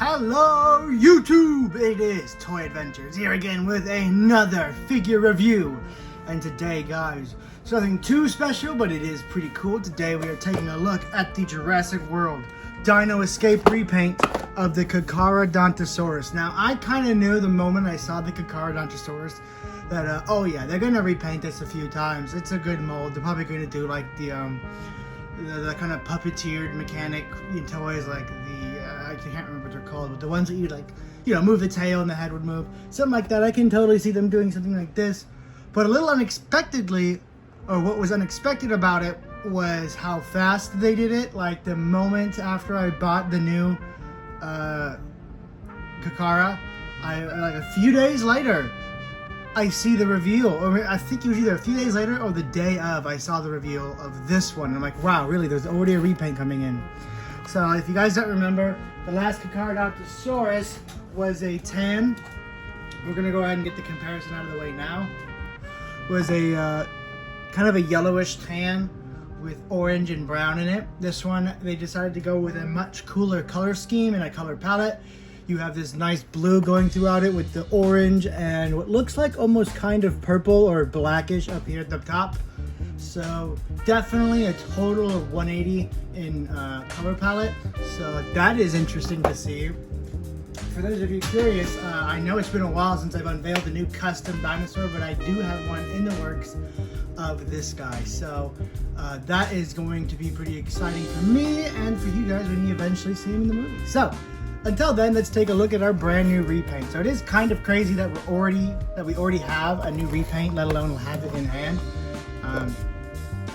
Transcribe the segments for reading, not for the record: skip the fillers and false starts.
Hello YouTube! It is Toy Adventures here again with another figure review. And today guys, it's nothing too special, but it is pretty cool. Today we are taking a look at the Jurassic World Dino Escape repaint of the Carcharodontosaurus. Now I kind of knew the moment I saw the Carcharodontosaurus that oh yeah, they're gonna repaint this a few times. It's a good mold. They're probably gonna do like the kind of puppeteered mechanic toys, like the I can't remember what they're called, but the ones that you like, move the tail and the head would move, something like that. I can totally see them doing something like this. But a little unexpectedly, or what was unexpected about it, was how fast they did it. Like the moment after I bought the new Carchara, like a few days later, I see the reveal, or I think it was either a few days later or the day of, I saw the reveal of this one. I'm like, wow, really? There's already a repaint coming in. So if you guys don't remember, the last Carcharodontosaurus was a tan. We're gonna go ahead and get the comparison out of the way now. It was a kind of a yellowish tan with orange and brown in it. This one, they decided to go with a much cooler color scheme and a color palette. You have this nice blue going throughout it with the orange and what looks like almost kind of purple or blackish up here at the top. So definitely a total of 180 in color palette. So that is interesting to see. For those of you curious, I know it's been a while since I've unveiled the new custom dinosaur, but I do have one in the works of this guy. So that is going to be pretty exciting for me and for you guys when you eventually see him in the movie. So until then, let's take a look at our brand new repaint. So it is kind of crazy that we already have a new repaint, let alone have it in hand.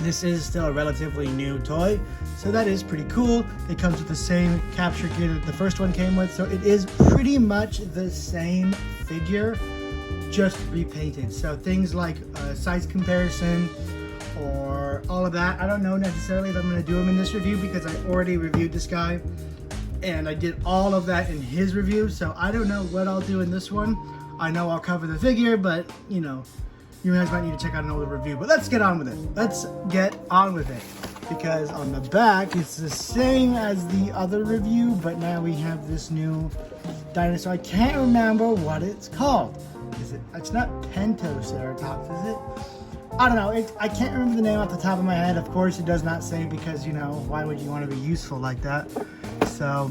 This is still a relatively new toy, so that is pretty cool. It comes with the same capture gear that the first one came with, so it is pretty much the same figure, just repainted. So things like size comparison or all of that, I don't know necessarily if I'm going to do them in this review because I already reviewed this guy and I did all of that in his review, so I don't know what I'll do in this one. I know I'll cover the figure, but you guys might need to check out an older review. But let's get on with it. Let's get on with it. Because on the back, it's the same as the other review, but now we have this new dinosaur. I can't remember what it's called. It's not Pentoceratops, is it? I don't know. I can't remember the name off the top of my head. Of course, it does not say because, why would you want to be useful like that? So,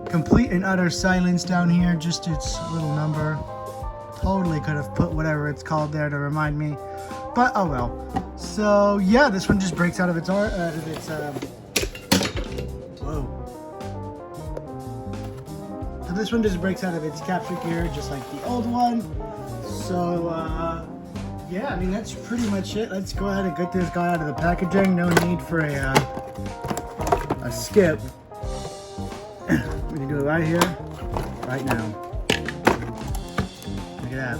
complete and utter silence down here. Just its little number. Totally could have put whatever it's called there to remind me, but oh well. So yeah, this one just breaks out of its whoa. So this one just breaks out of its capture gear, just like the old one. So yeah, I mean that's pretty much it. Let's go ahead and get this guy out of the packaging. No need for a skip. We can do it right here, right now. Look at that.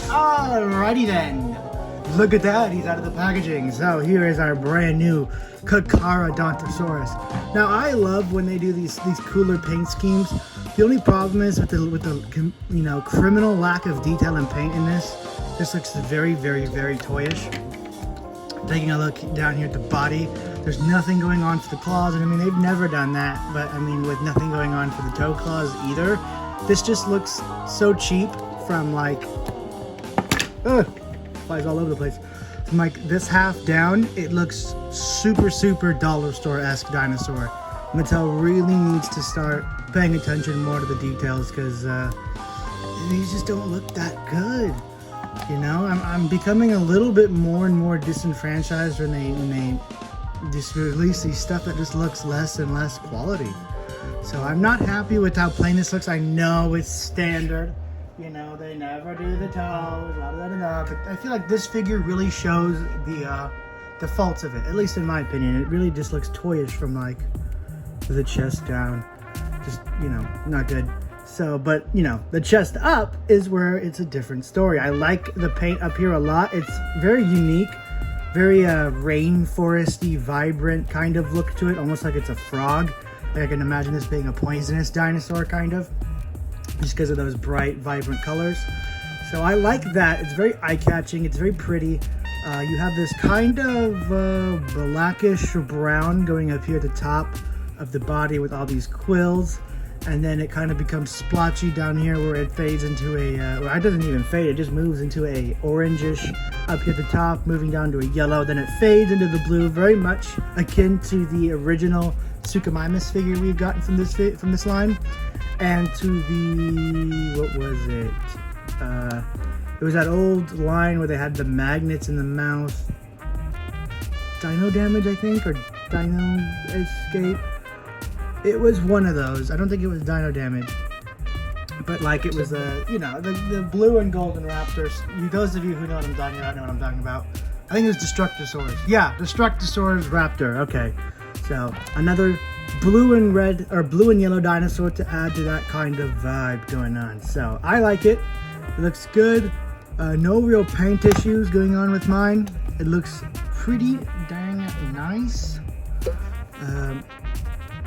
Alrighty then. Look at that. He's out of the packaging. So here is our brand new Carcharodontosaurus. Now I love when they do these cooler paint schemes. The only problem is with the criminal lack of detail and paint in this. This looks very, very, very toyish. Taking a look down here at the body, there's nothing going on for the claws, and I mean they've never done that, but I mean with nothing going on for the toe claws either. This just looks so cheap from like flies all over the place. From like this half down, it looks super dollar store-esque dinosaur. Mattel really needs to start paying attention more to the details because these just don't look that good. I'm becoming a little bit more and more disenfranchised when they just release these stuff that just looks less and less quality. So I'm not happy with how plain this looks. I know it's standard. They never do the toes, but I feel like this figure really shows the faults of it, at least in my opinion. It really just looks toyish from like the chest down. Just, not good. So, but the chest up is where it's a different story. I like the paint up here a lot. It's very unique, very rainforesty, vibrant kind of look to it, almost like it's a frog. Like I can imagine this being a poisonous dinosaur kind of, just because of those bright, vibrant colors. So I like that. It's very eye-catching. It's very pretty. You have this kind of blackish brown going up here at the top of the body with all these quills, and then it kind of becomes splotchy down here where it fades into a, well, it doesn't even fade, it just moves into a orangish up here at the top, moving down to a yellow, then it fades into the blue, very much akin to the original Suchomimus figure we've gotten from this line, and to the, what was it? It was that old line where they had the magnets in the mouth. Dino Damage, I think, or Dino Escape. It was one of those. I don't think it was Dino Damage. But like it was you know, the blue and golden raptors. Those of you who know what I'm talking about know what I'm talking about. I think it was Destructosaurus. Yeah, Destructosaurus raptor. Okay. So another blue and red, or blue and yellow dinosaur to add to that kind of vibe going on. So I like it. It looks good. No real paint issues going on with mine. It looks pretty dang nice.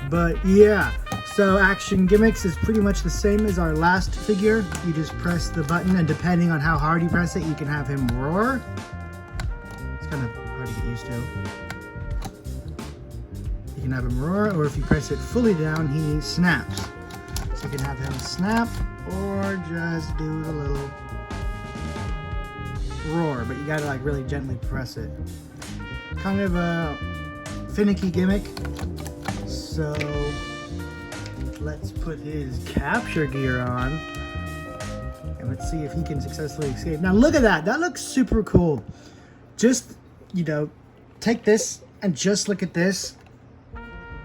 But yeah, so Action Gimmicks is pretty much the same as our last figure. You just press the button, and depending on how hard you press it, you can have him roar. It's kind of hard to get used to. You can have him roar, or if you press it fully down, he snaps. So you can have him snap, or just do the little roar, but you gotta like really gently press it. Kind of a finicky gimmick. So let's put his capture gear on, and let's see if he can successfully escape. Now look at that. That looks super cool. Just, you know, take this and just look at this.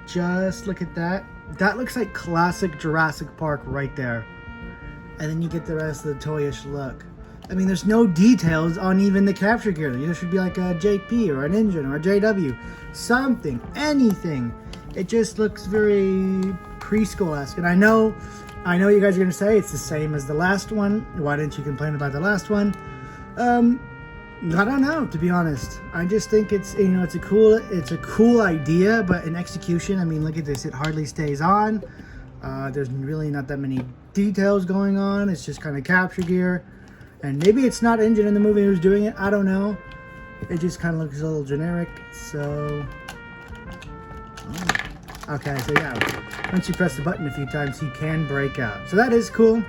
Just look at that. That looks like classic Jurassic Park right there. And then you get the rest of the toyish look. I mean, there's no details on even the capture gear. There should be like a JP or an engine or a JW. Something, anything. It just looks very preschool-esque. And I know you guys are going to say it's the same as the last one. Why didn't you complain about the last one? I don't know, to be honest. I just think it's, you know, it's a cool idea, but in execution, I mean, look at this. It hardly stays on. There's really not that many details going on. It's just kind of capture gear. And maybe it's not engine in the movie who's doing it. I don't know. It just kind of looks a little generic. So, okay, so yeah. Once you press the button a few times, he can break out. So that is cool.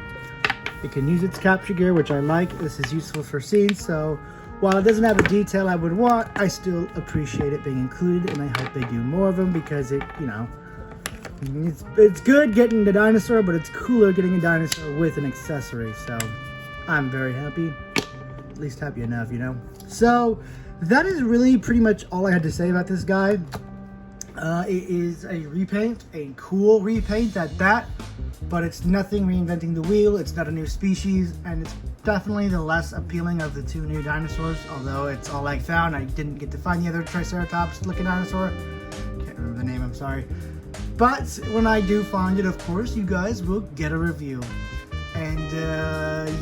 It can use its capture gear, which I like. This is useful for scenes. So while it doesn't have a detail I would want, I still appreciate it being included. And I hope they do more of them because it, you know, it's good getting the dinosaur, but it's cooler getting a dinosaur with an accessory. So I'm very happy, at least happy enough, you know. So that is really pretty much all I had to say about this guy. It is a repaint, a cool repaint at that, but it's nothing reinventing the wheel. It's not a new species, and it's definitely the less appealing of the two new dinosaurs, although it's all I found. I didn't get to find the other Triceratops looking dinosaur. Can't remember the name, I'm sorry. But when I do find it, of course, you guys will get a review. And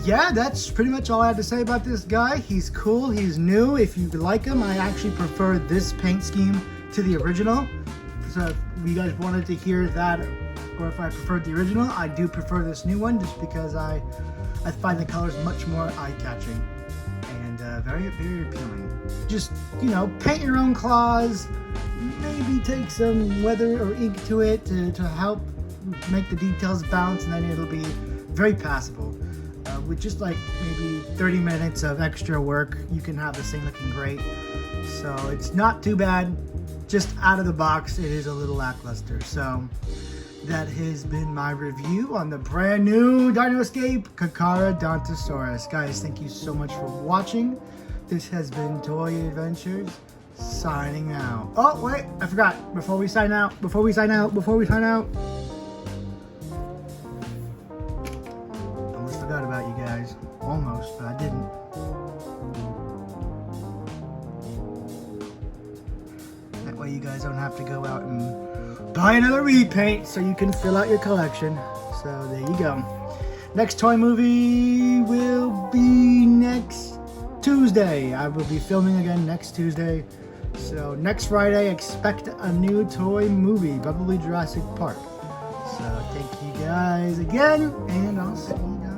yeah, that's pretty much all I had to say about this guy. He's cool, he's new. If you like him, I actually prefer this paint scheme to the original. So if you guys wanted to hear that, or if I preferred the original, I do prefer this new one just because I find the colors much more eye-catching and very, very appealing. Just, you know, paint your own claws, maybe take some weather or ink to it to help make the details bounce, and then it'll be very passable. With just like maybe 30 minutes of extra work, you can have this thing looking great. So it's not too bad. Just out of the box, it is a little lackluster. So that has been my review on the brand new Dinoscape Carcharodontosaurus. Guys, thank you so much for watching. This has been Toy Adventures, signing out. Oh, wait, I forgot. Before we sign out. Almost forgot about you guys. Almost, but I didn't. That way you guys don't have to go out and buy another repaint so you can fill out your collection. So there you go. Next toy movie will be next Tuesday. I will be filming again next Tuesday. So next Friday, expect a new toy movie, probably Jurassic Park. So thank you guys again, and I'll see you guys.